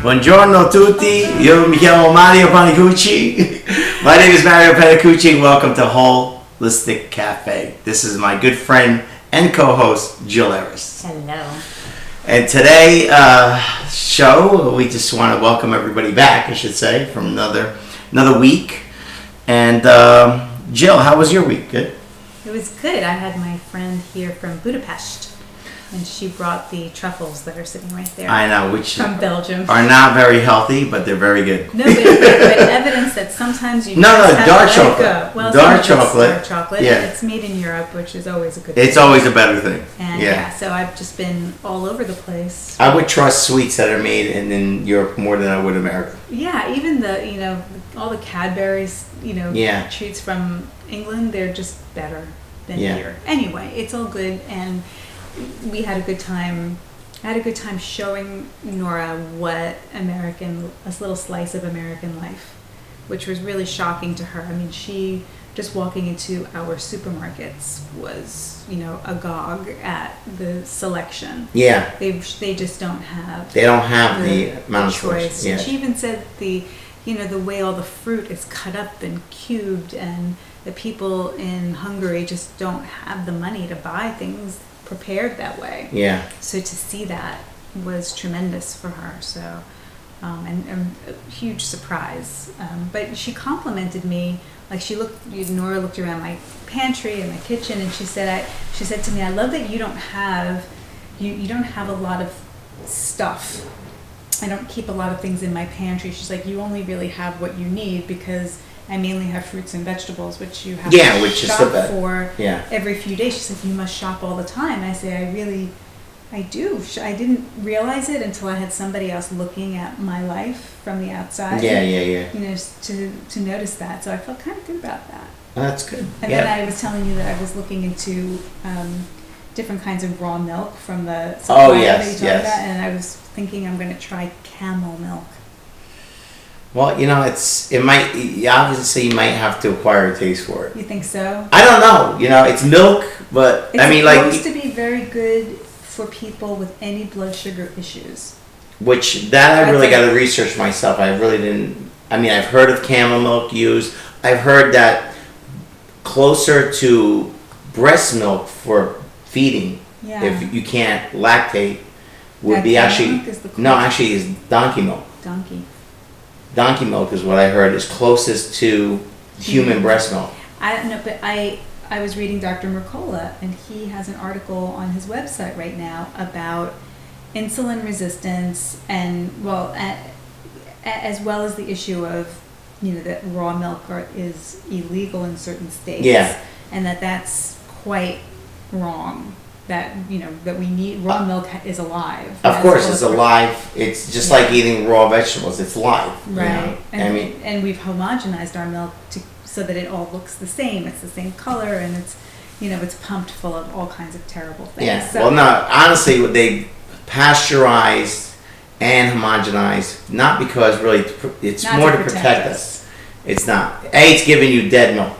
Buongiorno tutti, io mi chiamo Mario Panicucci. My name is Mario Panicucci and welcome to Wholistic Kafe. This is my good friend and co-host, Jill Harris. Hello. And today, show, we just want to welcome everybody back, I should say, from another week. And Jill, how was your week? Good? It was good. I had my friend here from Budapest, and she brought the truffles that are sitting right there. I know, which from Belgium are not very healthy, but they're very good. No, but evidence that sometimes you have dark to chocolate. Let go. Well, dark chocolate. Dark chocolate. Yeah. It's made in Europe, which is always a good thing. It's always a better thing. And so I've just been all over the place. I would trust sweets that are made in Europe more than I would America. Yeah, even all the Cadbury's, treats from England, they're just better than here. Anyway, it's all good, and we had a good time. I had a good time showing Nora what a little slice of American life, which was really shocking to her. I mean, she just walking into our supermarkets was, agog at the selection. Yeah. They just don't have. They don't have the amount of choice. Yeah. And she even said the way all the fruit is cut up and cubed, and the people in Hungary just don't have the money to buy things prepared that way. Yeah. So to see that was tremendous for her. So, and a huge surprise. But she complimented me. Like Nora looked around my pantry and my kitchen, and she said to me, "I love that you don't have a lot of stuff. I don't keep a lot of things in my pantry." She's like, "You only really have what you need because I mainly have fruits and vegetables, which you have to shop for every few days." She said, "You must shop all the time." I say, I do. I didn't realize it until I had somebody else looking at my life from the outside. Yeah. To notice that. So I felt kind of good about that. Oh, that's good. And then I was telling you that I was looking into different kinds of raw milk from the supplier that you talked about, and I was thinking I'm going to try camel milk. Well, it might, obviously you might have to acquire a taste for it. You think so? I don't know. It's milk, but it's supposed to be very good for people with any blood sugar issues. Which, I really got to research myself. I really didn't, I've heard of camel milk used. I've heard that closer to breast milk for feeding, if you can't lactate, would be is donkey milk. Donkey milk is what I heard is closest to human breast milk. I don't know, but I was reading Dr. Mercola, and he has an article on his website right now about insulin resistance, and as well as the issue of that raw milk is illegal in certain states, and that's quite wrong. That that we need raw milk is alive. Of course, it's alive. It's just like eating raw vegetables. It's live, right? And we've homogenized our milk so that it all looks the same. It's the same color, and it's it's pumped full of all kinds of terrible things. Yeah. So, well, no. Honestly, they pasteurized and homogenized, not because really it's more to protect us. It's not. It's giving you dead milk.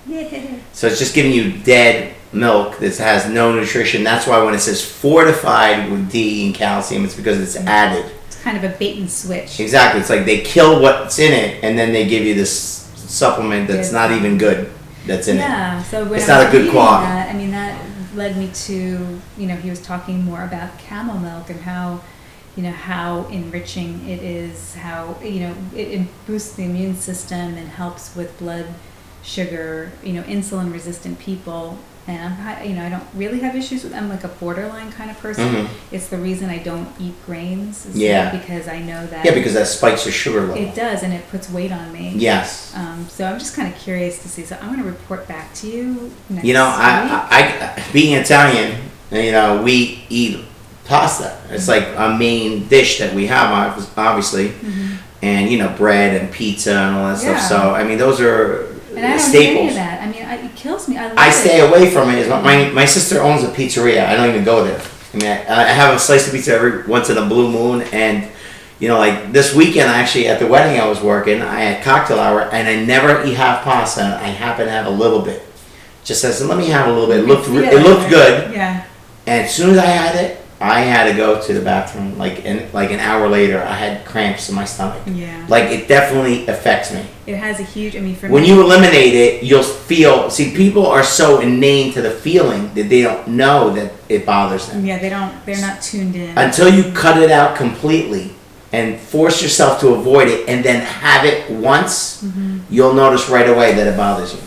Yeah. So it's just giving you dead milk that has no nutrition. That's why when it says fortified with D and calcium, it's because it's added. It's kind of a bait and switch. Exactly. It's like they kill what's in it, and then they give you this supplement that's not even good. That's in it. Yeah. So when it's not a good quality. That led me to he was talking more about camel milk and how how enriching it is, how it boosts the immune system and helps with blood sugar, insulin resistant people. And I don't really have issues with. I'm like a borderline kind of person. Mm-hmm. It's the reason I don't eat grains. Because I know that. Yeah, because that spikes your sugar level. It does, and it puts weight on me. Yes. So I'm just kind of curious to see. So I'm going to report back to you next week. I being Italian, we eat pasta. It's like a main dish that we have, obviously, and bread and pizza and all that stuff. So those are. And I don't staples. do any of that. It kills me. I stay away from it. My sister owns a pizzeria. I don't even go there. I have a slice of pizza every once in a blue moon, and like this weekend, actually at the wedding I was working, I had cocktail hour, and I never eat half pasta. I happen to have a little bit. Just says, let me have a little bit. It looked good. Yeah. And as soon as I had it, I had to go to the bathroom like an hour later. I had cramps in my stomach. Yeah. Like it definitely affects me. It has a huge. I mean, for When me, you eliminate it, you'll feel. See, people are so inane to the feeling that they don't know that it bothers them. yeah, they don't. They're not tuned in Until you cut it out completely and force yourself to avoid it, and then have it once, you'll notice right away that it bothers you.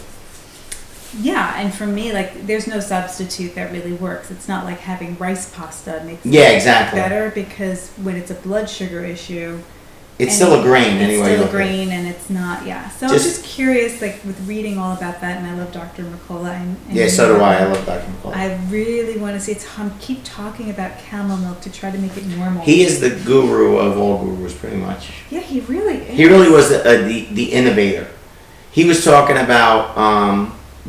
Yeah, and for me, like, there's no substitute that really works. It's not like having rice pasta makes Yeah, it exactly. better, because when it's a blood sugar issue, It's still a grain anyway. It's still a look at it. grain, and it's not. Yeah. So I'm just curious, like with reading all about that, and I love Dr. McCullough. And Yeah, so do I. I love Dr. McCullough. I really want to see it. Keep talking about camel milk to try to make it normal. He is the guru of all gurus, pretty much. Yeah, he really is. He really was the innovator. He was talking about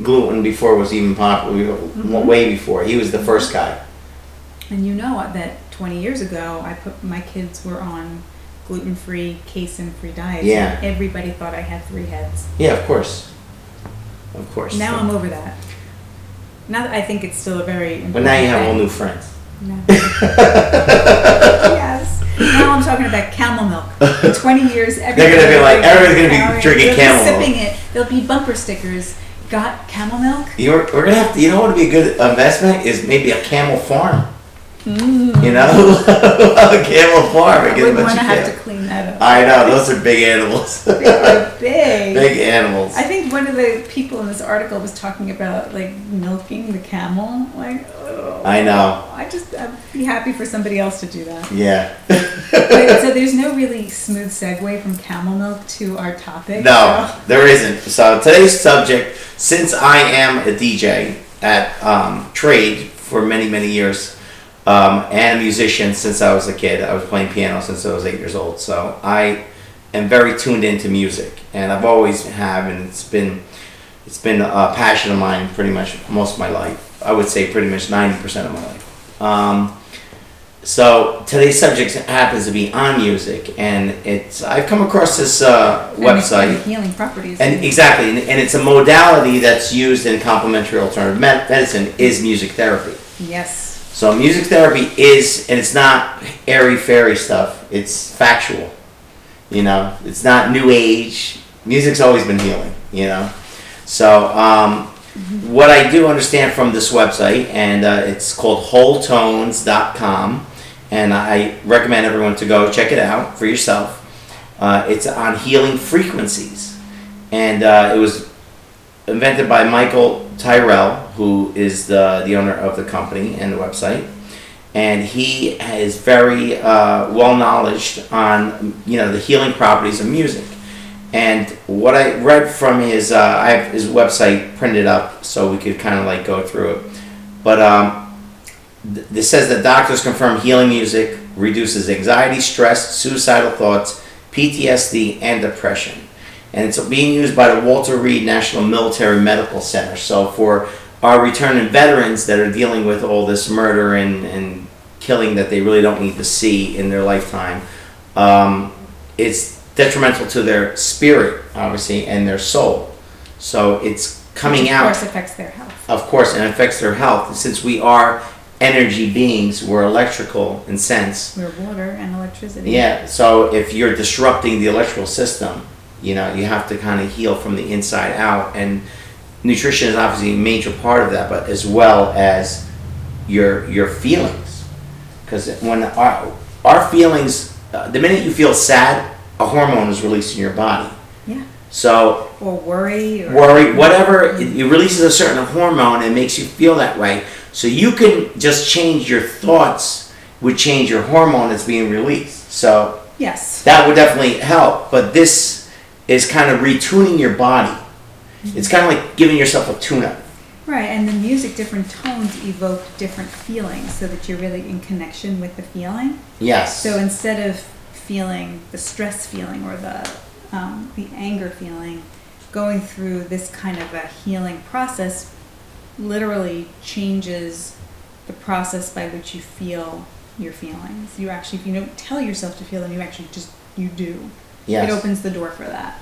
gluten before it was even popular, way before. He was the first guy. And you know that 20 years ago, my kids were on gluten-free, casein-free diets. Yeah. And everybody thought I had 3 heads. Yeah, of course. Of course. Now I'm over that. Now I think it's still a very important But now you have thing. all new friends. No. Yes. Now I'm talking about camel milk. In 20 years, They're going to be like, everyone's going to be drinking camel milk. Sipping it. There'll be bumper stickers. Got camel milk? We're going to have to, you know what would be a good investment is maybe a camel farm. You know? A camel farm. I wouldn't want to have to clean that up. I know, those are big animals. They are big. Big animals. I think one of the people in this article was talking about like milking the camel. Like, oh, I know. I'd be happy for somebody else to do that. Yeah. So there's no really smooth segue from camel milk to our topic. No, So. there isn't. So today's subject, since I am a DJ at Trade for many, many years, and a musician since I was a kid. I was playing piano since I was 8 years old. So I am very tuned into music, and I've always have, and it's been a passion of mine pretty much most of my life. I would say pretty much 90% of my life. So today's subject happens to be on music, and I've come across this website. And healing properties. And exactly, and it's a modality that's used in complementary alternative medicine is music therapy. Yes. So music therapy is, and it's not airy-fairy stuff, it's factual. You know, it's not new age. Music's always been healing, you know. So what I do understand from this website, and it's called WholeTones.com, and I recommend everyone to go check it out for yourself. It's on healing frequencies, and it was invented by Michael Tyrell, who is the owner of the company and the website, and he is very well knowledged on the healing properties of music. And what I read from his, I have his website printed up so we could kind of like go through it. But this says that doctors confirm healing music reduces anxiety, stress, suicidal thoughts, PTSD, and depression. And it's being used by the Walter Reed National Military Medical Center. So for our returning veterans that are dealing with all this murder and killing that they really don't need to see in their lifetime, it's detrimental to their spirit, obviously, and their soul. So it's coming out. Of course, affects their health. Of course, and affects their health. Since we are energy beings, we're electrical in sense. We're water and electricity. Yeah, so if you're disrupting the electrical system, you have to kind of heal from the inside out. And nutrition is obviously a major part of that, but as well as your feelings. Because when our feelings, the minute you feel sad, a hormone is released in your body. Yeah. So or worry, whatever, it releases a certain hormone and makes you feel that way. So you can just change your thoughts would change your hormone that's being released. So yes, that would definitely help. But this is kind of retuning your body. It's kind of like giving yourself a tune-up. Right, and the music, different tones evoke different feelings so that you're really in connection with the feeling. Yes. So instead of feeling the stress feeling or the anger feeling, going through this kind of a healing process literally changes the process by which you feel your feelings. You actually, if you don't tell yourself to feel them, you do. Yes. It opens the door for that.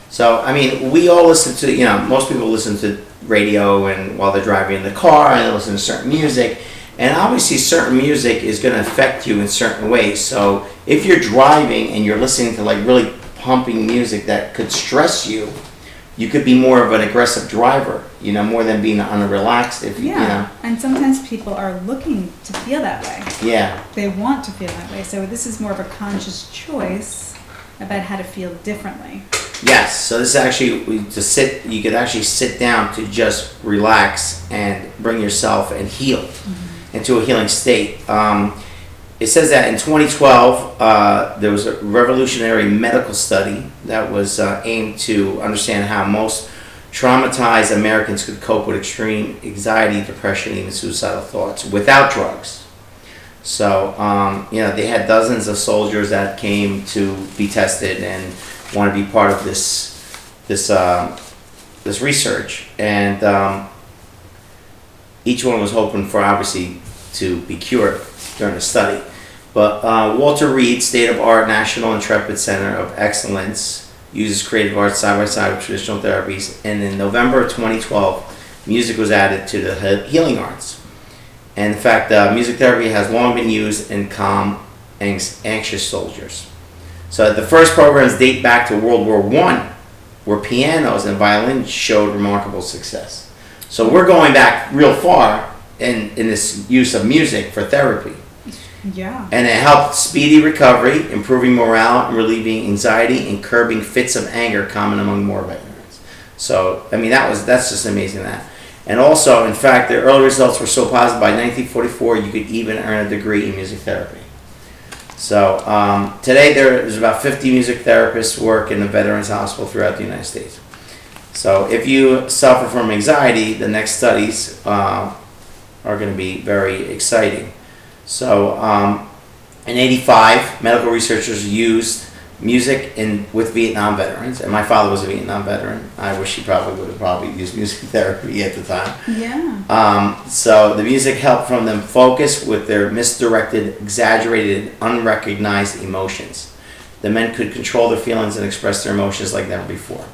So, I mean, we all listen to, most people listen to radio and while they're driving in the car and they listen to certain music. And obviously certain music is going to affect you in certain ways. So if you're driving and you're listening to like really pumping music that could stress you, you could be more of an aggressive driver, you know, more than being on a relaxed, if you know. And sometimes people are looking to feel that way. Yeah. They want to feel that way. So this is more of a conscious choice about how to feel differently. Yes. So this is actually you could actually sit down to just relax and bring yourself and heal into a healing state. It says that in 2012, there was a revolutionary medical study that was aimed to understand how most traumatized Americans could cope with extreme anxiety, depression, even suicidal thoughts without drugs. So, you know, they had dozens of soldiers that came to be tested and want to be part of this research, and each one was hoping for obviously to be cured during the study. But Walter Reed, state-of-art National Intrepid Center of Excellence, uses creative arts side by side with traditional therapies. And in November of 2012, music was added to the healing arts. And in fact, music therapy has long been used in calm, anxious soldiers. So the first programs date back to World War I, where pianos and violins showed remarkable success. So we're going back real far in this use of music for therapy. Yeah. And it helped speedy recovery, improving morale, and relieving anxiety, and curbing fits of anger common among war veterans. So, I mean, that's just amazing that. And also, in fact, the early results were so positive, by 1944, you could even earn a degree in music therapy. So, today there's about 50 music therapists work in the Veterans Hospital throughout the United States. So, if you suffer from anxiety, the next studies are going to be very exciting. So, in '85, medical researchers used music with Vietnam veterans, and my father was a Vietnam veteran. I wish he would have used music therapy at the time. Yeah. So the music helped from them focus with their misdirected, exaggerated, unrecognized emotions. The men could control their feelings and express their emotions like never before.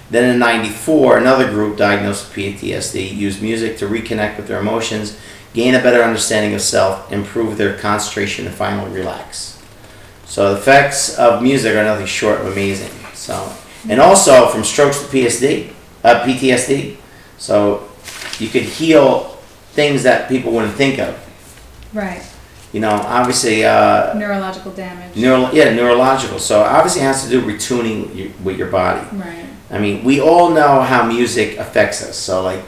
Then in '94, another group diagnosed with PTSD used music to reconnect with their emotions, gain a better understanding of self, improve their concentration, and finally relax. So the effects of music are nothing short of amazing. So, and also from strokes to PTSD. So you could heal things that people wouldn't think of. Right. You know, obviously. Neurological damage. Neurological. So obviously it has to do with retuning with your body. Right. I mean, we all know how music affects us. So like,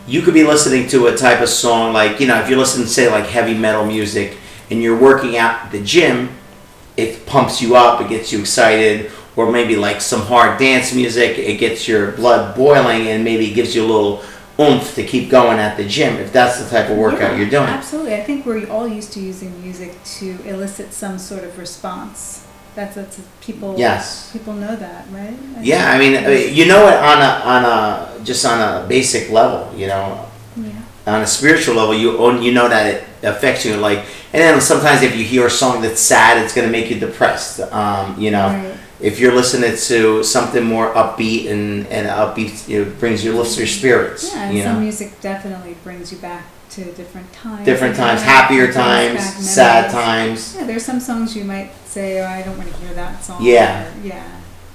you could be listening to a type of song, like, you know, if you're listening to, say, like heavy metal music and you're working out at the gym, it pumps you up, it gets you excited. Or maybe like some hard dance music, it gets your blood boiling and maybe gives you a little oomph to keep going at the gym, if that's the type of workout you're doing. Absolutely. I think we're all used to using music to elicit some sort of response. That's people. Yes. People know that, right? Yeah, I mean, you know it on a basic level, you know. Yeah. On a spiritual level, you know that it affects you. Like, and then sometimes if you hear a song that's sad, it's going to make you depressed. You know, Right. If you're listening to something more upbeat and upbeat, it brings you, lifts your spirits. Yeah, and you some know? music definitely brings you back to different times. Different times, Memories, happier brings back times, memories. sad times. Yeah, there's some songs you might say, "Oh, I don't want to hear that song." Yeah. Or, yeah.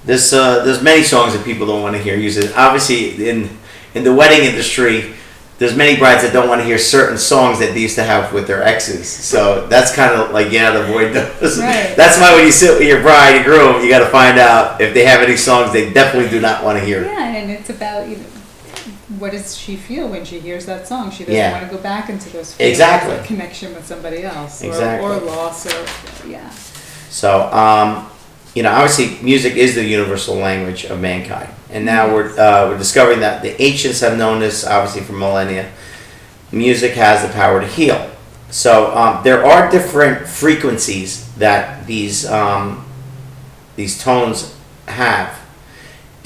There's many songs that people don't want to hear used. Obviously, in the wedding industry, there's many brides that don't want to hear certain songs that they used to have with their exes. So that's kind of like, you got to avoid those. Right. That's why when you sit with your bride and groom, you got to find out if they have any songs they definitely do not want to hear. Yeah, and it's about, you know, what does she feel when she hears that song? She doesn't Yeah. want to go back into those feelings Exactly. of connection with somebody else, Exactly. or loss, or yeah. So, you know, obviously, music is the universal language of mankind, and now we're discovering that the ancients have known this, obviously, for millennia. Music has the power to heal. So there are different frequencies that these tones have,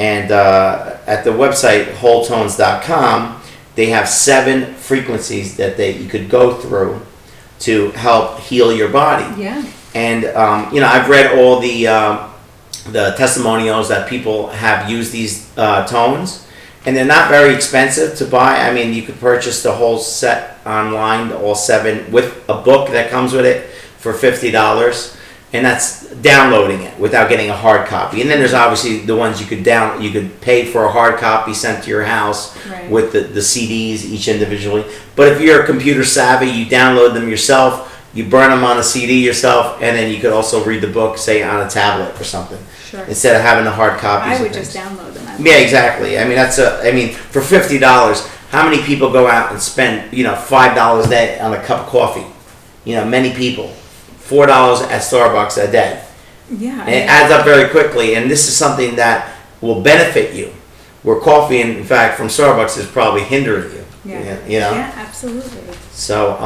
and at the website WholeTones.com, they have 7 frequencies that you could go through to help heal your body. Yeah. And you know, I've read all the testimonials that people have used these tones, and they're not very expensive to buy. I mean, you could purchase the whole set online, all 7, with a book that comes with it for $50. And that's downloading it without getting a hard copy. And then there's obviously the ones you could pay for a hard copy sent to your house with the CDs each individually. But if you're computer savvy, you download them yourself, you burn them on a CD yourself, and then you could also read the book, say, on a tablet or something. Sure. Instead of having the hard copies. I would just download them. Yeah, exactly. I mean, for $50, how many people go out and spend, $5 a day on a cup of coffee? Many people. $4 at Starbucks a day. Yeah. And it adds up very quickly, and this is something that will benefit you. Where coffee, in fact, from Starbucks is probably hindering you. Yeah. Yeah, absolutely. So,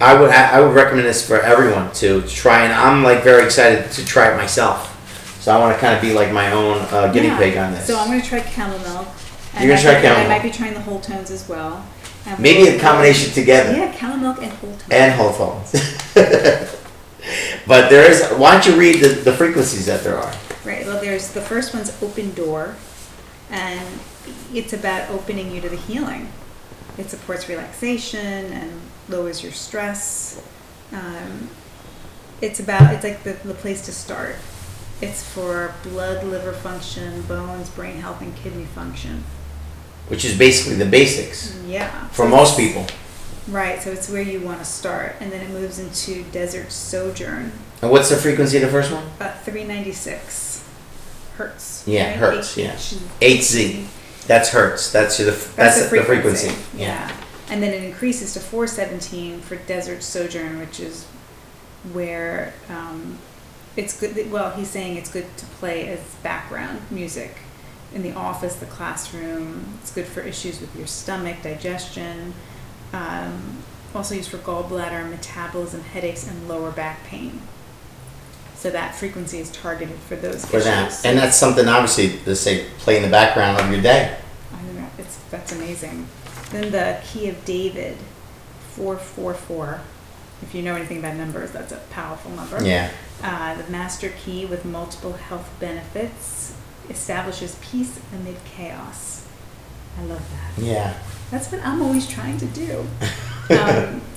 I would recommend this for everyone to try, and I'm like very excited to try it myself. So I want to kind of be like my own guinea pig on this. So I'm going to try camel milk. You're going to try camel milk. I might be trying the WholeTones as well. Maybe a combination together. Yeah, camel milk and WholeTones. And WholeTones. But there is. Why don't you read the frequencies that there are? Right. Well, the first one's open door, and it's about opening you to the healing. It supports relaxation and lowers your stress. It's like the place to start. It's for blood, liver function, bones, brain health, and kidney function. Which is basically the basics. Yeah. For most people. Right, so it's where you want to start. And then it moves into desert sojourn. And what's the frequency of the first one? 396 hertz. Yeah, right? hertz, yeah. HZ. That's hertz. That's the frequency. Yeah. And then it increases to 417 for desert sojourn, which is where it's good. Well, he's saying it's good to play as background music. In the office, the classroom. It's good for issues with your stomach, digestion. Also used for gallbladder, metabolism, headaches, and lower back pain. So that frequency is targeted for those issues. And that's something, obviously, to say, play in the background of your day. I don't know. That's amazing. Then the Key of David, 444. If you know anything about numbers, that's a powerful number. Yeah. The master key with multiple health benefits. Establishes peace amid chaos. I love that. Yeah. That's what I'm always trying to do.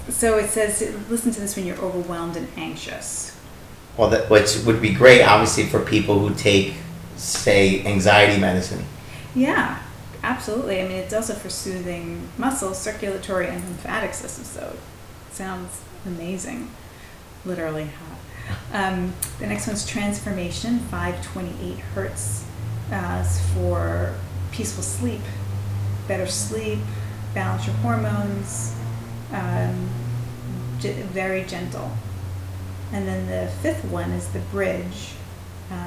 So it says, listen to this when you're overwhelmed and anxious. Well, which would be great, obviously, for people who take, say, anxiety medicine. Yeah, absolutely. I mean, it's also for soothing muscle, circulatory, and lymphatic system. So it sounds amazing. Literally hot. The next one's transformation, 528 hertz. For peaceful sleep, better sleep, balance your hormones, very gentle. And then the fifth one is the bridge,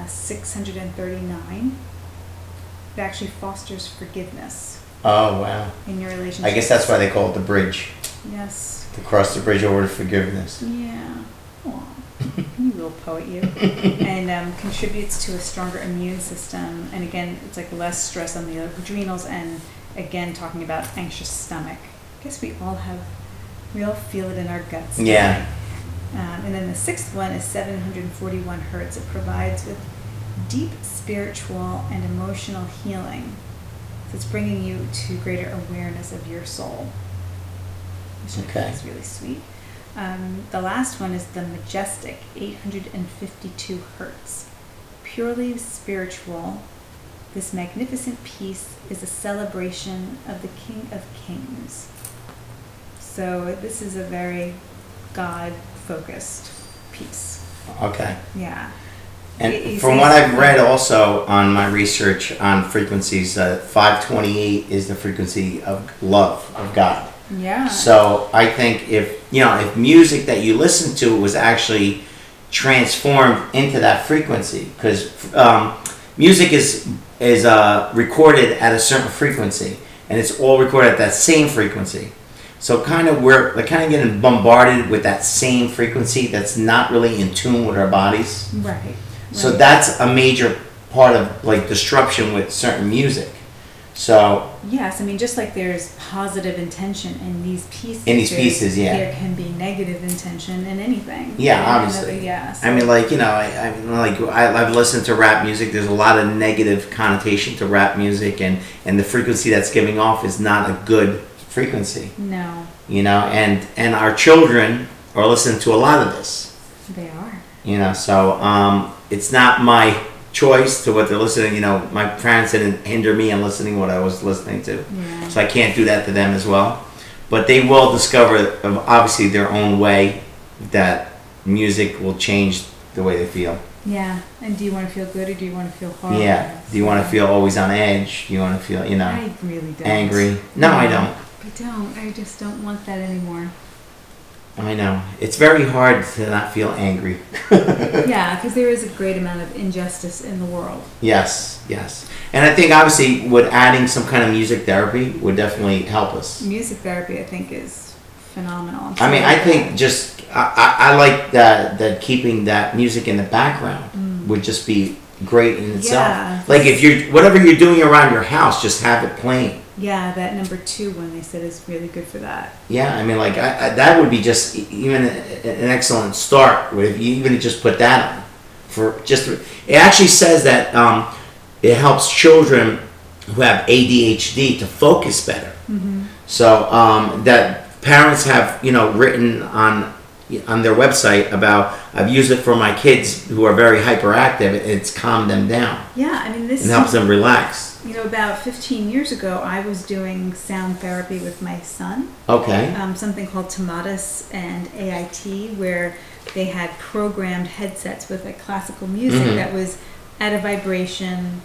639. It actually fosters forgiveness. Oh, wow. In your relationship. I guess that's why they call it the bridge. Yes. To cross the bridge over to forgiveness. Yeah. Aww. You little poet, you. And contributes to a stronger immune system. And again, it's like less stress on the adrenals. And again, talking about anxious stomach. I guess we all feel it in our guts. Yeah. And then the sixth one is 741 hertz. It provides with deep spiritual and emotional healing. So it's bringing you to greater awareness of your soul, which I think is really sweet. The last one is the majestic, 852 hertz. Purely spiritual, this magnificent piece is a celebration of the King of Kings. So this is a very God-focused piece. Okay. Yeah. And from what I've read also on my research on frequencies, 528 is the frequency of love of God. Yeah. So I think if music that you listen to was actually transformed into that frequency, because music is recorded at a certain frequency, and it's all recorded at that same frequency. So we're kind of getting bombarded with that same frequency that's not really in tune with our bodies. Right. So that's a major part of like disruption with certain music. So Yes, I mean, just like there's positive intention in these pieces. yeah. There can be negative intention in anything. Yeah, And obviously. yes. I mean, like, I've listened to rap music. There's a lot of negative connotation to rap music, and the frequency that's giving off is not a good frequency. No, And our children are listening to a lot of this. they are. So it's not my choice to what they're listening. My parents didn't hinder me in listening what I was listening to, Yeah. so I can't do that to them as well. But they will discover, obviously, their own way that music will change the way they feel. Yeah. And do you want to feel good or do you want to feel horrible? Yeah. Do you want to feel always on edge? Do you want to feel, I really don't. angry? No, I don't. I don't. I just don't want that anymore. I know. It's very hard to not feel angry. Yeah, because there is a great amount of injustice in the world. Yes. And I think, obviously, with adding some kind of music therapy would definitely help us. Music therapy, I think, is phenomenal. I mean, I think just I like that keeping that music in the background would just be great in itself. Yeah. Like if whatever you're doing around your house, just have it playing. Yeah, that number 2 one they said is really good for that. Yeah, I mean, like that would be just even an excellent start. If you even just put that on it actually says that it helps children who have ADHD to focus better. Mm-hmm. So that parents have written on their website about, I've used it for my kids who are very hyperactive. It's calmed them down. Yeah, I mean, this and helps them relax. About 15 years ago, I was doing sound therapy with my son. Okay. Something called Tomatis and AIT, where they had programmed headsets with classical music that was at a vibration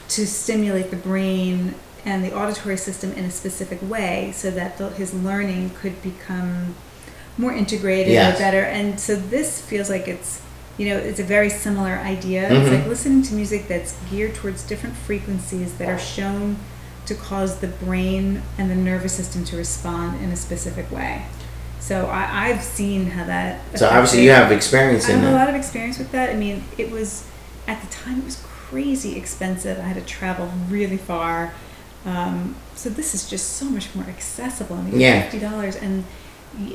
to stimulate the brain and the auditory system in a specific way, so that his learning could become more integrated or better. And so this feels like it's a very similar idea. It's like listening to music that's geared towards different frequencies that are shown to cause the brain and the nervous system to respond in a specific way. So I've seen how that affected. So obviously you have experience in I have that. a lot of experience with that. I mean, it was, at the time, it was crazy expensive. I had to travel really far. So this is just so much more accessible. I mean, $50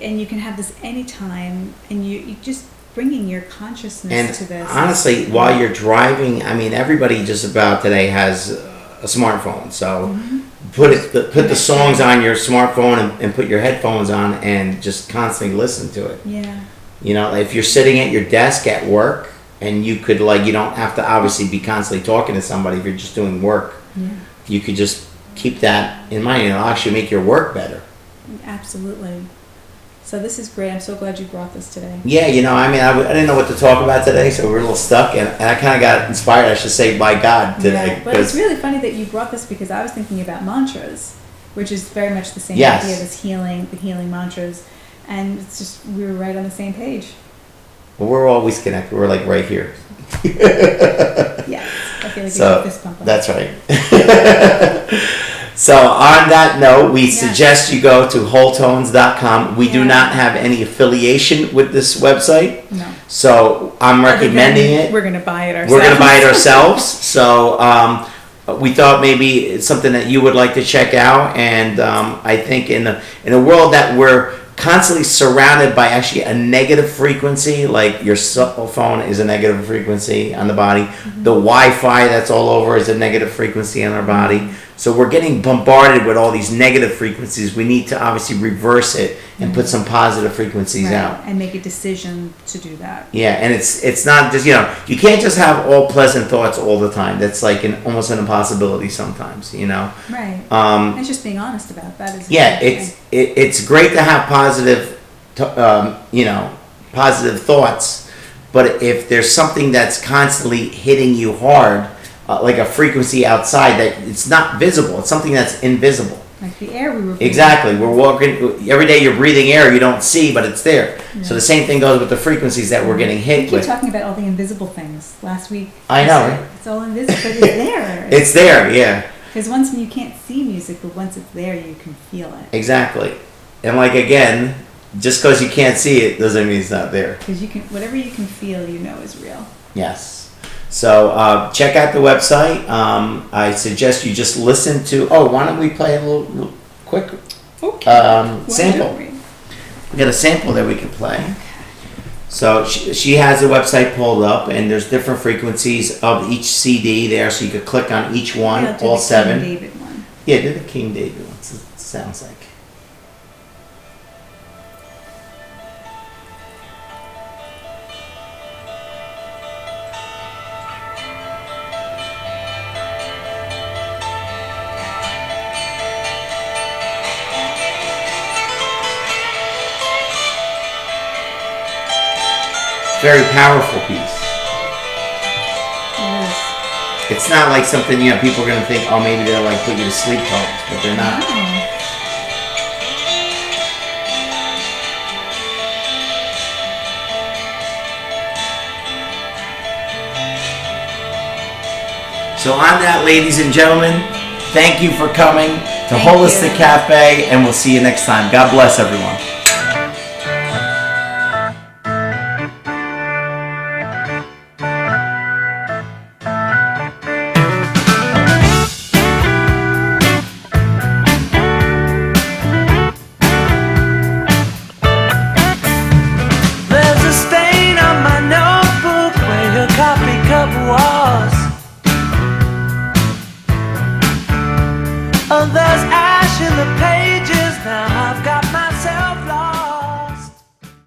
and you can have this anytime, and you just bringing your consciousness to this. Honestly, while you're driving, I mean, everybody just about today has a smartphone. So put the songs on your smartphone and put your headphones on and just constantly listen to it. Yeah. If you're sitting at your desk at work, and you could you don't have to obviously be constantly talking to somebody if you're just doing work. Yeah. You could just keep that in mind, and it'll actually make your work better. Absolutely. So this is great. I'm so glad you brought this today. Yeah, I mean, I didn't know what to talk about today, so we're a little stuck, and I kind of got inspired, I should say, by God today. Yeah, but it's really funny that you brought this, because I was thinking about mantras, which is very much the same Yes. idea, the healing mantras, and it's just, we were right on the same page. Well, we're always connected. We're right here. Yes, I feel like So, we fist bump. that's right. So on that note, we suggest you go to WholeTones.com. We do not have any affiliation with this website. No. So I'm recommending it. We're going to buy it ourselves. We're going to buy it ourselves. So we thought maybe it's something that you would like to check out. And I think in a world that we're constantly surrounded by actually a negative frequency, like your cell phone is a negative frequency on the body. The Wi-Fi that's all over is a negative frequency on our body. So we're getting bombarded with all these negative frequencies. We need to obviously reverse it and put some positive frequencies out. And make a decision to do that. Yeah, and it's not just, you can't just have all pleasant thoughts all the time. That's almost an impossibility sometimes, Right. And just being honest about that is it's great to have positive thoughts, but if there's something that's constantly hitting you hard, like a frequency outside that it's not visible, it's something that's invisible. Like the air we were breathing. Exactly. We're walking every day. You're breathing air you don't see, but it's there. Yeah. So the same thing goes with the frequencies that we're getting hit with. We keep talking about all the invisible things. Last week, I know. Right? It's all invisible, but it's there. It's there, yeah. Because once you can't see music, but once it's there, you can feel it. Exactly. And again, just because you can't see it doesn't mean it's not there. Because whatever you can feel, is real. Yes. So check out the website. I suggest you just listen to. Oh, why don't we play a little quick sample? We got a sample that we can play. So she has the website pulled up, and there's different frequencies of each CD there, so you could click on each one, Yeah, all the 7. King David one. Yeah, do the King David one. It sounds like. Very powerful piece. It is. It's not like something, people are going to think, oh, maybe they'll like put you to sleep tones, but they're not. Wow. So on that, ladies and gentlemen, thank you for coming to Thank Wholistic you. Cafe, and we'll see you next time. God bless everyone.